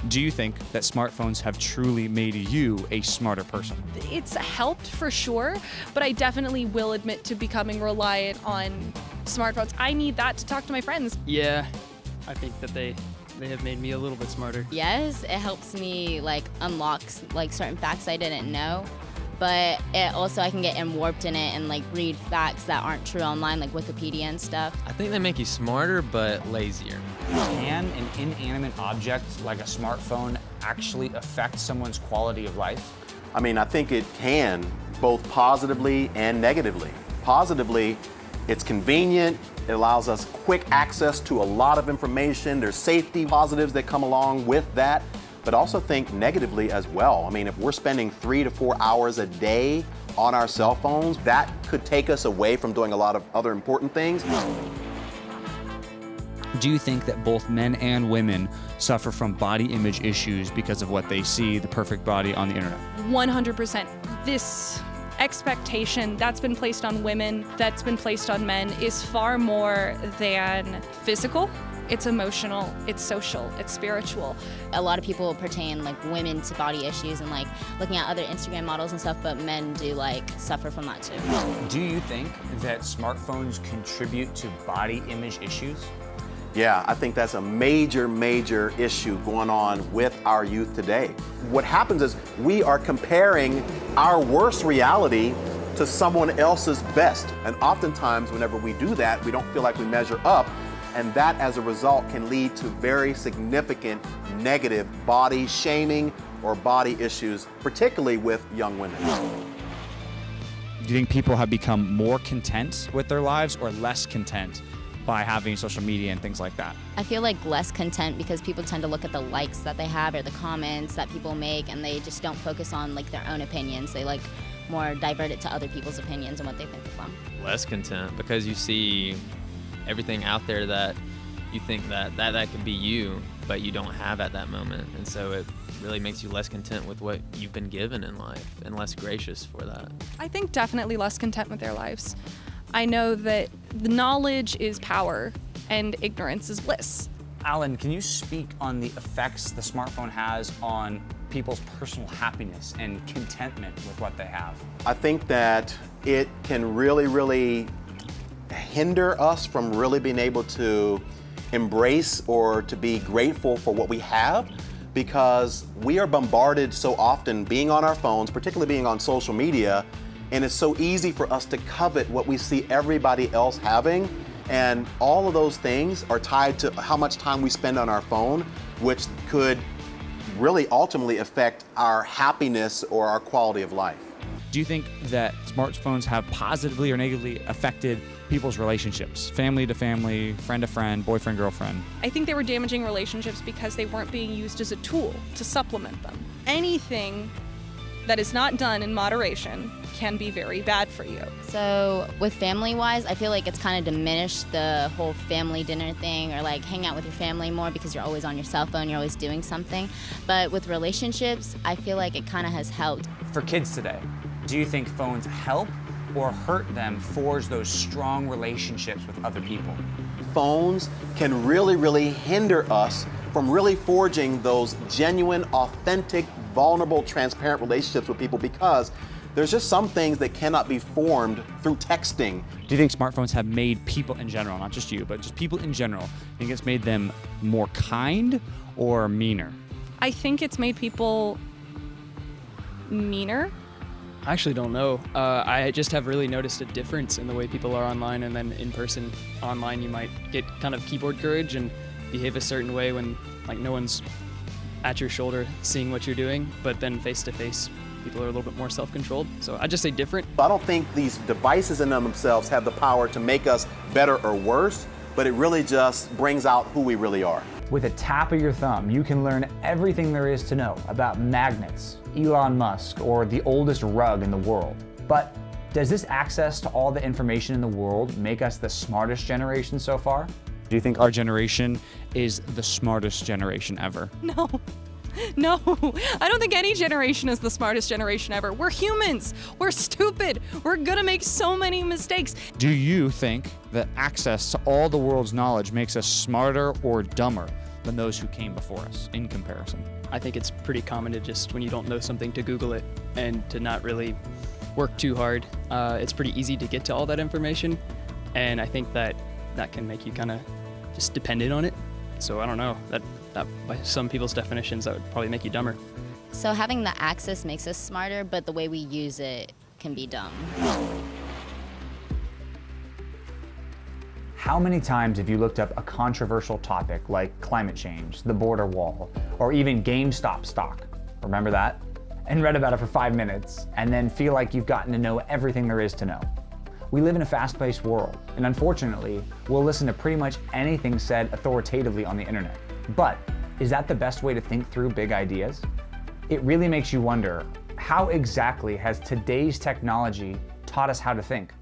Do you think that smartphones have truly made you a smarter person? It's helped for sure, but I definitely will admit to becoming reliant on smartphones. I need that to talk to my friends. Yeah, I think that they have made me a little bit smarter. Yes, it helps me unlock certain facts I didn't know, but it also I can get warped in it and read facts that aren't true online, like Wikipedia and stuff. I think they make you smarter, but lazier. Can an inanimate object like a smartphone actually affect someone's quality of life? I mean, I think it can, both positively and negatively. Positively, it's convenient, it allows us quick access to a lot of information, there's safety positives that come along with that, but also think negatively as well. I mean, if we're spending 3 to 4 hours a day on our cell phones, that could take us away from doing a lot of other important things. Do you think that both men and women suffer from body image issues because of what they see, the perfect body on the internet? 100%. This expectation that's been placed on women, that's been placed on men, is far more than physical. It's emotional, it's social, it's spiritual. A lot of people pertain women to body issues and looking at other Instagram models and stuff, but men do suffer from that too. Do you think that smartphones contribute to body image issues? Yeah, I think that's a major, major issue going on with our youth today. What happens is we are comparing our worst reality to someone else's best. And oftentimes, whenever we do that, we don't feel like we measure up. And that, as a result, can lead to very significant negative body shaming or body issues, particularly with young women. Do you think people have become more content with their lives or less content by having social media and things like that? I feel less content because people tend to look at the likes that they have or the comments that people make, and they just don't focus on their own opinions. They more divert it to other people's opinions and what they think of them. Less content because you see everything out there that you think that could be you, but you don't have at that moment. And so it really makes you less content with what you've been given in life and less gracious for that. I think definitely less content with their lives. I know that the knowledge is power and ignorance is bliss. Allen, can you speak on the effects the smartphone has on people's personal happiness and contentment with what they have? I think that it can really, really hinder us from really being able to embrace or to be grateful for what we have, because we are bombarded so often being on our phones, particularly being on social media, and it's so easy for us to covet what we see everybody else having. And all of those things are tied to how much time we spend on our phone, which could really ultimately affect our happiness or our quality of life. Do you think that smartphones have positively or negatively affected people's relationships, family to family, friend to friend, boyfriend, girlfriend? I think they were damaging relationships because they weren't being used as a tool to supplement them. Anything that is not done in moderation can be very bad for you. So with family-wise, I feel it's kind of diminished the whole family dinner thing, or hang out with your family more because you're always on your cell phone, you're always doing something. But with relationships, I feel it kind of has helped. For kids today, do you think phones help or hurt them forge those strong relationships with other people? Phones can really, really hinder us from really forging those genuine, authentic, vulnerable, transparent relationships with people, because there's just some things that cannot be formed through texting. Do you think smartphones have made people in general, not just you, but just people in general, think it's made them more kind or meaner? I think it's made people meaner. I actually don't know. I just have really noticed a difference in the way people are online, and then in person online you might get kind of keyboard courage and behave a certain way when no one's at your shoulder seeing what you're doing, but then face to face people are a little bit more self-controlled. So I just say different. I don't think these devices in themselves have the power to make us better or worse, but it really just brings out who we really are. With a tap of your thumb, you can learn everything there is to know about magnets, Elon Musk, or the oldest rug in the world. But does this access to all the information in the world make us the smartest generation so far? Do you think our generation is the smartest generation ever? No. No, I don't think any generation is the smartest generation ever. We're humans. We're stupid. We're gonna make so many mistakes. Do you think that access to all the world's knowledge makes us smarter or dumber? than those who came before us in comparison? I think it's pretty common to just, when you don't know something, to Google it and to not really work too hard. It's pretty easy to get to all that information, and I think that can make you kind of just dependent on it. So I don't know, that by some people's definitions, that would probably make you dumber. So having the access makes us smarter, but the way we use it can be dumb. How many times have you looked up a controversial topic like climate change, the border wall, or even GameStop stock? Remember that? And read about it for 5 minutes, and then feel like you've gotten to know everything there is to know. We live in a fast-paced world, and unfortunately, we'll listen to pretty much anything said authoritatively on the internet. But is that the best way to think through big ideas? It really makes you wonder, how exactly has today's technology taught us how to think?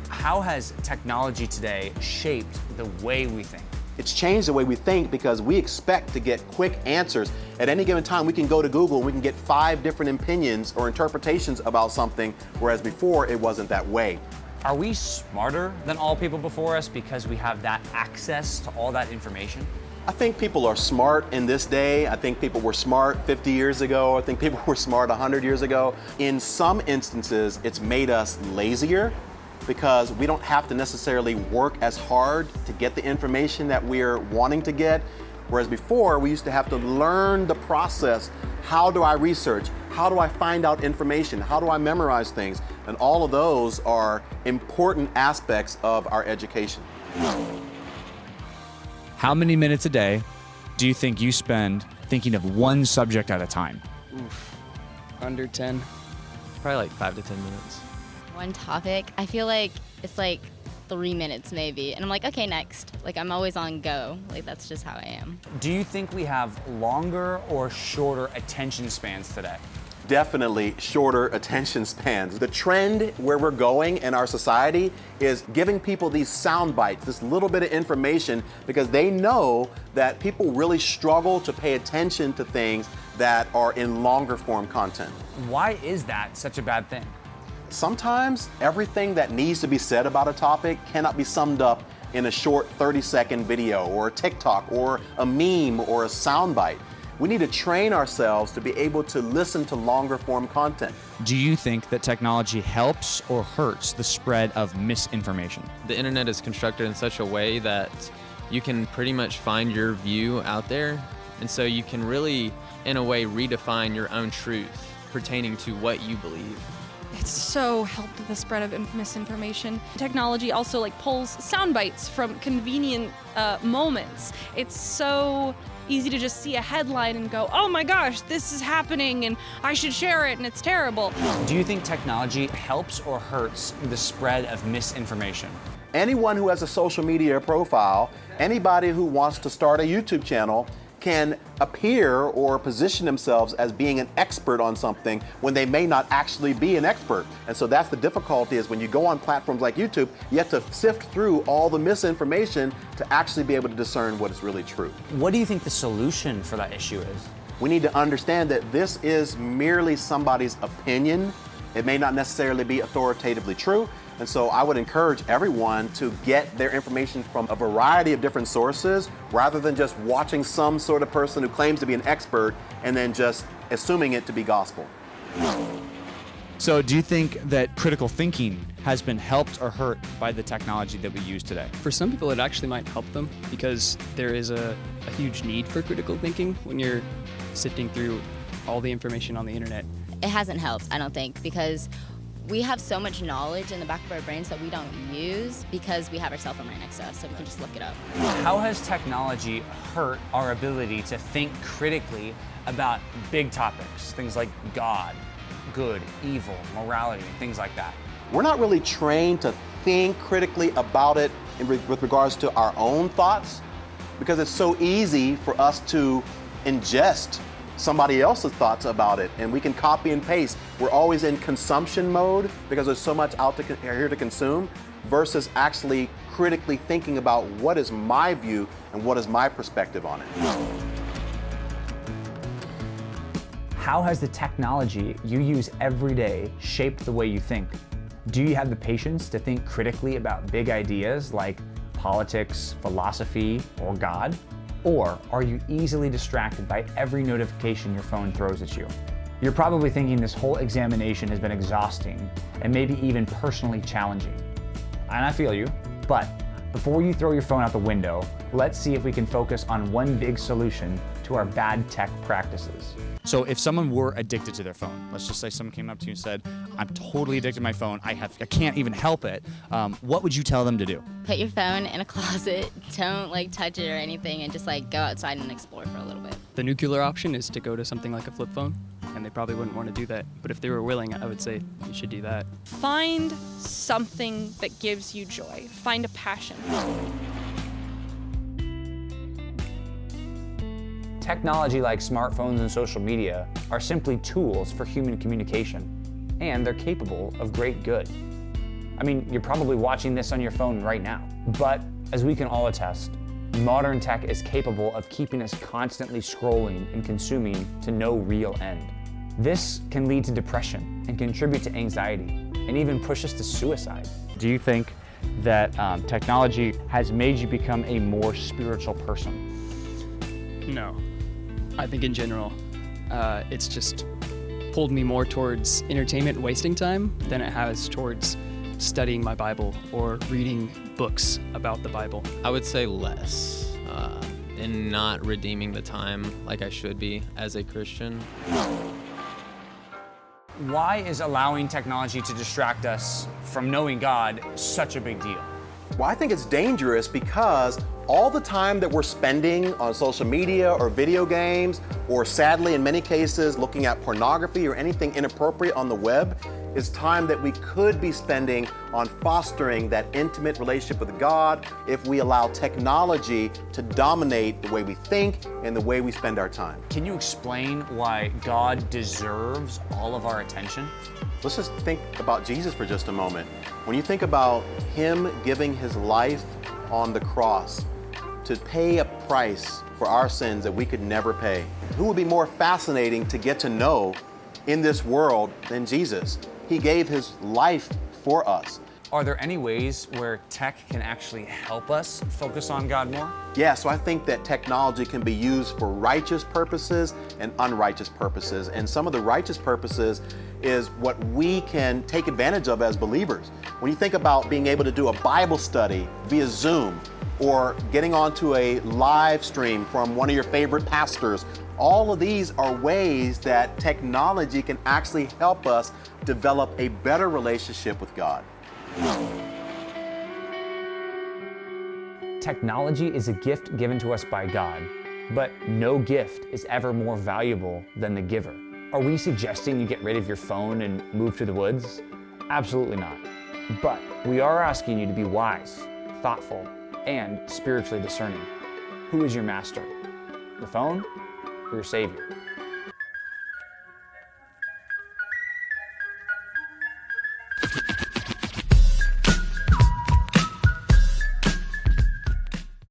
How has technology today shaped the way we think? It's changed the way we think because we expect to get quick answers. At any given time, we can go to Google and we can get 5 different opinions or interpretations about something, whereas before it wasn't that way. Are we smarter than all people before us because we have that access to all that information? I think people are smart in this day. I think people were smart 50 years ago. I think people were smart 100 years ago. In some instances, it's made us lazier because we don't have to necessarily work as hard to get the information that we're wanting to get. Whereas before, we used to have to learn the process. How do I research? How do I find out information? How do I memorize things? And all of those are important aspects of our education. How many minutes a day do you think you spend thinking of one subject at a time? Oof. Under 10. Probably like 5 to 10 minutes. One topic, I feel like it's like 3 minutes maybe, and I'm like, okay, next. Like, I'm always on go. Like, that's just how I am. Do you think we have longer or shorter attention spans today? Definitely shorter attention spans. The trend where we're going in our society is giving people these sound bites, this little bit of information, because they know that people really struggle to pay attention to things that are in longer form content. Why is that such a bad thing? Sometimes everything that needs to be said about a topic cannot be summed up in a short 30-second video or a TikTok or a meme or a soundbite. We need to train ourselves to be able to listen to longer form content. Do you think that technology helps or hurts the spread of misinformation? The internet is constructed in such a way that you can pretty much find your view out there. And so you can really, in a way, redefine your own truth pertaining to what you believe. It's so helped the spread of misinformation. Technology also like pulls sound bites from convenient moments. It's so easy to just see a headline and go, oh my gosh, this is happening and I should share it and it's terrible. Do you think technology helps or hurts the spread of misinformation? Anyone who has a social media profile, anybody who wants to start a YouTube channel can appear or position themselves as being an expert on something when they may not actually be an expert. And so that's the difficulty, is when you go on platforms like YouTube, you have to sift through all the misinformation to actually be able to discern what is really true. What do you think the solution for that issue is? We need to understand that this is merely somebody's opinion. It may not necessarily be authoritatively true. And so I would encourage everyone to get their information from a variety of different sources rather than just watching some sort of person who claims to be an expert and then just assuming it to be gospel. So do you think that critical thinking has been helped or hurt by the technology that we use today? For some people, it actually might help them because there is a huge need for critical thinking when you're sifting through all the information on the internet. It hasn't helped, I don't think, because we have so much knowledge in the back of our brains that we don't use because we have our cell phone right next to us, so we can just look it up. How has technology hurt our ability to think critically about big topics, things like God, good, evil, morality, and things like that? We're not really trained to think critically about it with regards to our own thoughts, because it's so easy for us to ingest somebody else's thoughts about it, and we can copy and paste. We're always in consumption mode because there's so much out here to consume, versus actually critically thinking about what is my view and what is my perspective on it. How has the technology you use every day shaped the way you think? Do you have the patience to think critically about big ideas like politics, philosophy, or God? Or are you easily distracted by every notification your phone throws at you? You're probably thinking this whole examination has been exhausting and maybe even personally challenging. And I feel you, but before you throw your phone out the window, let's see if we can focus on one big solution to our bad tech practices. So if someone were addicted to their phone, let's just say someone came up to you and said, I'm totally addicted to my phone, I can't even help it, what would you tell them to do? Put your phone in a closet, don't touch it or anything, and just go outside and explore for a little bit. The nuclear option is to go to something like a flip phone, and they probably wouldn't want to do that. But if they were willing, I would say you should do that. Find something that gives you joy. Find a passion. Technology like smartphones and social media are simply tools for human communication, and they're capable of great good. I mean, you're probably watching this on your phone right now. But as we can all attest, modern tech is capable of keeping us constantly scrolling and consuming to no real end. This can lead to depression and contribute to anxiety, and even push us to suicide. Do you think that technology has made you become a more spiritual person? No. I think in general, it's just pulled me more towards entertainment and wasting time than it has towards studying my Bible or reading books about the Bible. I would say less, and not redeeming the time like I should be as a Christian. Why is allowing technology to distract us from knowing God such a big deal? Well, I think it's dangerous because all the time that we're spending on social media or video games, or sadly in many cases looking at pornography or anything inappropriate on the web, is time that we could be spending on fostering that intimate relationship with God if we allow technology to dominate the way we think and the way we spend our time. Can you explain why God deserves all of our attention? Let's just think about Jesus for just a moment. When you think about Him giving His life on the cross to pay a price for our sins that we could never pay, who would be more fascinating to get to know in this world than Jesus? He gave His life for us. Are there any ways where tech can actually help us focus on God more? Yeah, so I think that technology can be used for righteous purposes and unrighteous purposes. And some of the righteous purposes is what we can take advantage of as believers. When you think about being able to do a Bible study via Zoom, or getting onto a live stream from one of your favorite pastors, all of these are ways that technology can actually help us develop a better relationship with God. Technology is a gift given to us by God, but no gift is ever more valuable than the giver. Are we suggesting you get rid of your phone and move to the woods? Absolutely not. But we are asking you to be wise, thoughtful, and spiritually discerning. Who is your master? The phone or your Savior?